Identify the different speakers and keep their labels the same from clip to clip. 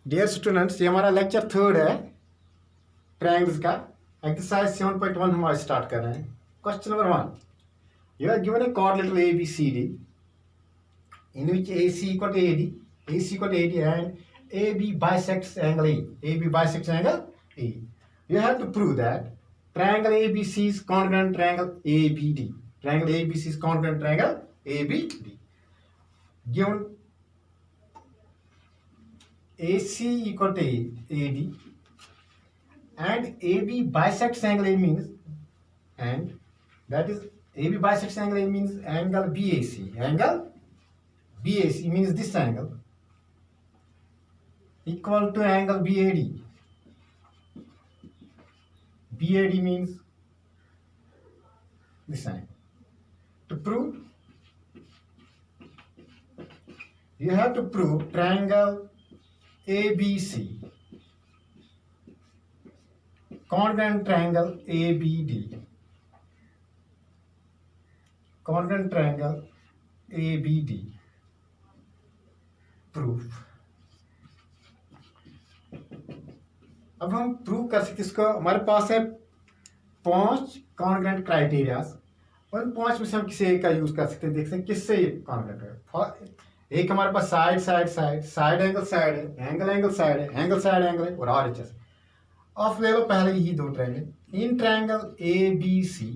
Speaker 1: Dear students, ये हमारा lecture third है ट्रायंगल्स का। एक्सरसाइज 7.1 हम आज स्टार्ट कर रहे हैं। Question number 1, you are given a quadrilateral ABCD in which AC equal to AD, AC equal to AD and AB bisects angle A. AB bisects angle A. You have to prove that triangle ABC is congruent triangle ABD. Triangle ABC is congruent triangle ABD. Given AC equal to AD and AB bisects angle A means, and that is AB bisects angle A means angle BAC. Angle BAC means this angle equal to angle BAD. BAD means this angle. To prove, you have to prove triangle ABC congruent triangle ABD. Congruent triangle ABD. Proof. अब हम prove कर सकते इसको। हमारे पास है 5 congruent criterias और इन 5 में से हम किसी एक का यूज कर सकते हैं। देख सकते हैं किससे ये कॉन्ग्रेंट है। एक हमारे पास side side side side angle side है, एंगल एंगल साइड है, एंगल साइड एंगल है और RHS। अब ले लो पहले यही दो triangle. In triangle ABC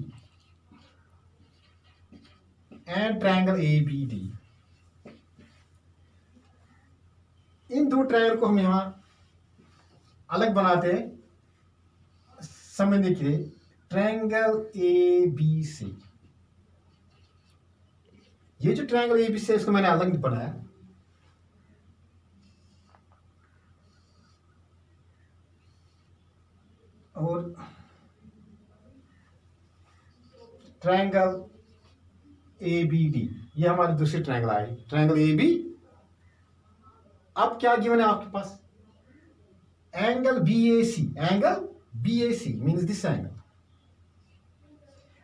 Speaker 1: and triangle ABD, इन दो ट्रायंगल को हम यहां अलग बनाते हैं समझने के लिए। ट्रायंगल ABC, ये जो ट्रायंगल ABC है इसको मैंने अलग नहीं बनाया। और ट्रायंगल ABD, ये हमारी दूसरी ट्रायंगल आई, ट्रायंगल AB। अब क्या गिवन है आपके पास? Angle BAC, angle BAC means this angle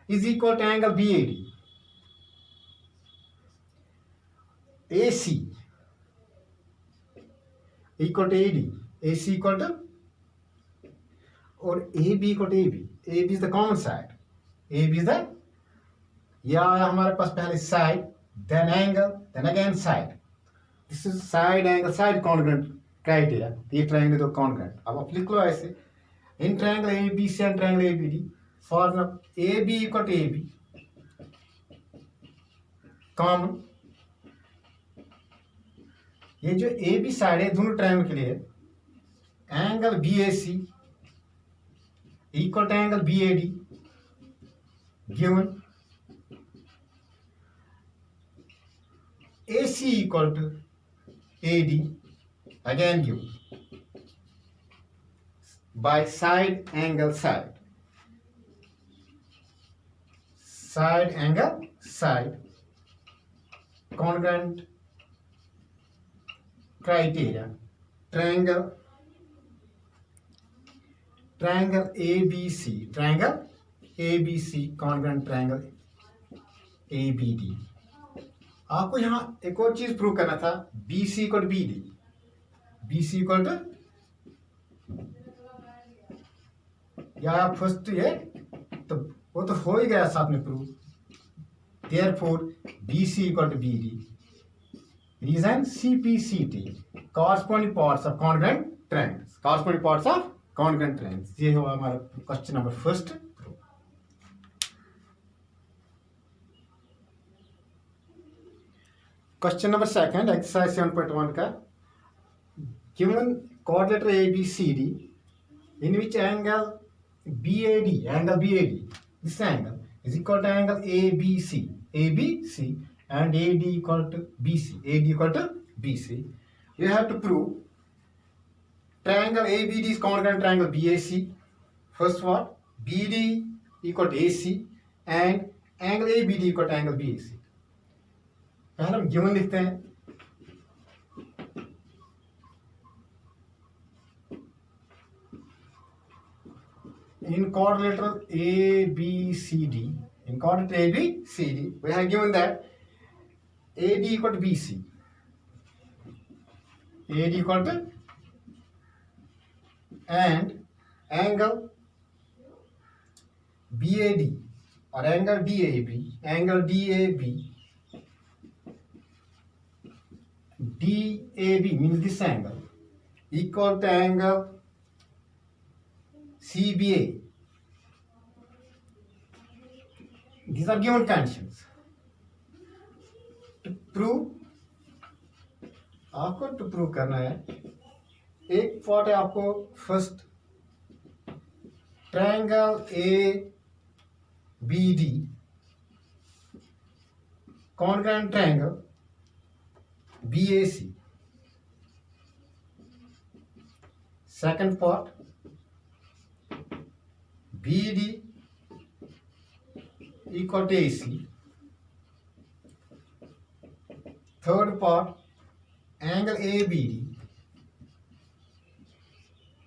Speaker 1: is equal to angle BAD। AC equal to AD, AC equal to, और AB equal to AB, AB is the common side, AB is the, यह आया हमारे पास पहले side, then angle, then again side. This is side angle side congruent criteria. ये triangle दो congruent। अब आप लिख लो ऐसे, in triangle ABC and triangle ABD, formula AB equal to AB, common। ये जो AB साइड है दोनों ट्रायंगल के लिए, angle BAC equal to angle BAD given, AC equal to AD again given by side angle side, side angle side congruent criteria, triangle ABC, triangle ABC congruent triangle ABD। आपको यहां एक और चीज prove करना था, BC equal BD, BC equal to, या first ये तो वो तो हो ही गया साथ में prove. Therefore BC equal to BD, reason CPCT, corresponding parts of congruent triangles, corresponding parts of congruent triangles। ये हुआ हमारा question number first. Question number second, exercise 7.1 का। Given quadrilateral ABCD in which angle BAD, this angle is equal to angle ABC and AD equal to BC, you have to prove triangle ABD is congruent triangle BAC. First one, BD equal to AC and angle ABD equal to angle BAC. पहले हम given लिखते हैं। In quadrilateral ABCD, we have given that AD equal to BC, AD equal to and angle BAD और angle DAB, angle DAB means this angle equal to angle CBA. These are given conditions. To prove, आपको to prove करना है, एक part है आपको first triangle ABD congruent triangle BAC. Second part BD equal to AC. Third part angle ABD.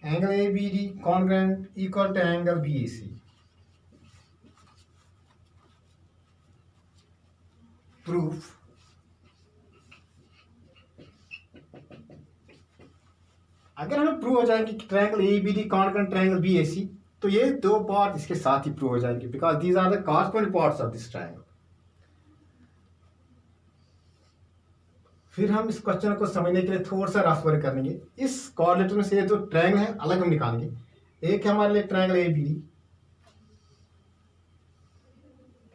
Speaker 1: Angle ABD congruent equal to angle BAC. Proof. अगर हमें prove हो जाएंगे कि triangle ABD congruent triangle BAC, तो ये दो पार्ट इसके साथ ही प्रूव हो जाएंगे because these are the corresponding parts of this triangle. फिर हम इस क्वेश्चन को समझने के लिए थोड़ा सा रफ वर्क करेंगे. इस कोऑर्डिनेट में से ये जो ट्रायंगल है अलग हम निकालेंगे. एक है हमारे लिए ट्रायंगल ABD,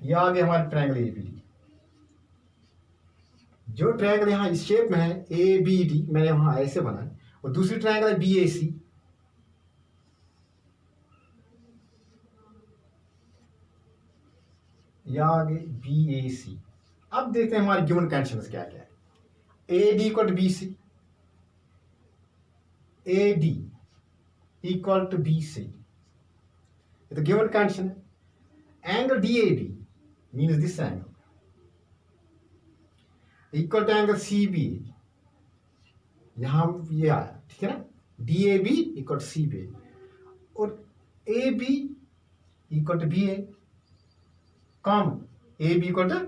Speaker 1: ये आ गया हमारे ट्रायंगल ABD. जो ट्रायंगल यहाँ इस शेप में है ABD, मैंने वहां ऐसे बनाया, और दूसरी ट्रायंगल है BAC. या आगे BAC. अब देखते हैं हमारे गिवन कंडीशंस क्या क्या है. AD equal to BC, AD equal to BC, ये तो गिवन कंडीशन है. Angle DAB means this angle equal to angle CBA, यहां ये आया, ठीक है ना. DAB इक्वल टू CBA और AB equal to BA common. AB equal to,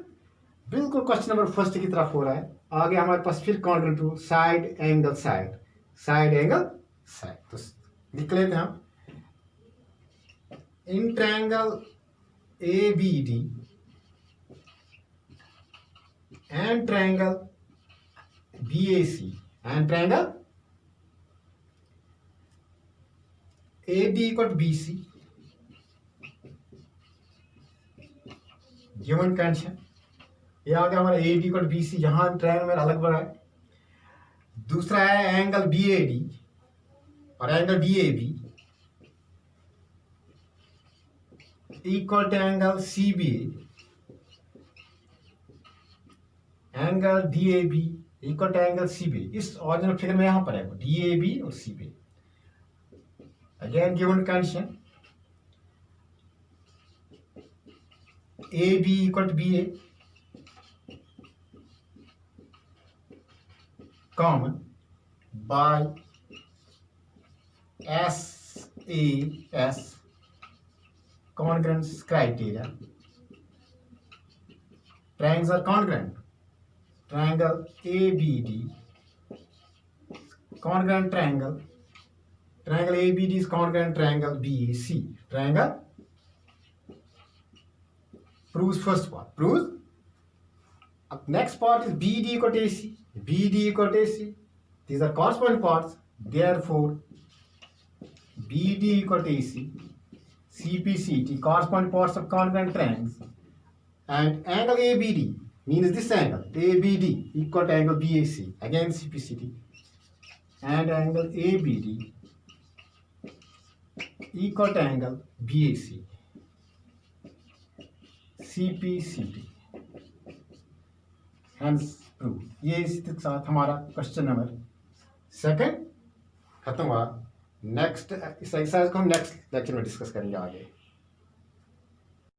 Speaker 1: बिल्कुल क्वेश्चन नंबर फर्स्ट की तरफ हो रहा है. आगे हमारे पास फिर congruent rule, side angle side, side angle side. तो लिख लेते हैं हम. In triangle ABD and triangle BAC and triangle AD equal to BC, given condition. ये आ गया हमारा AD equal to BC, यहाँ ट्रायंगल में अलग बना है. दूसरा है एंगल BAD और angle DAB equal to angle CBA, angle DAB equal to angle CBA. इस ओरिजिनल फिगर में यहां पर है DAB और CBA. Again given condition AB equal to BA common by SAS congruence criteria. Triangles are congruent. Triangle ABD congruent triangle. Triangle ABD is congruent triangle BAC. Triangle proves first part. Proves. Next part is BD equal to AC. BD equal to AC. These are corresponding parts. Therefore, BD equal to AC. CPCT corresponding parts of congruent triangles. And angle ABD means this angle ABD equal to angle BAC, again CPCT, and angle ABD equal to angle BAC, CPCT. Hence proof. ये इसके साथ हमारा question number second खत्म हुआ. Next इस exercise को हम next lecture में डिस्कस करेंगे आगे.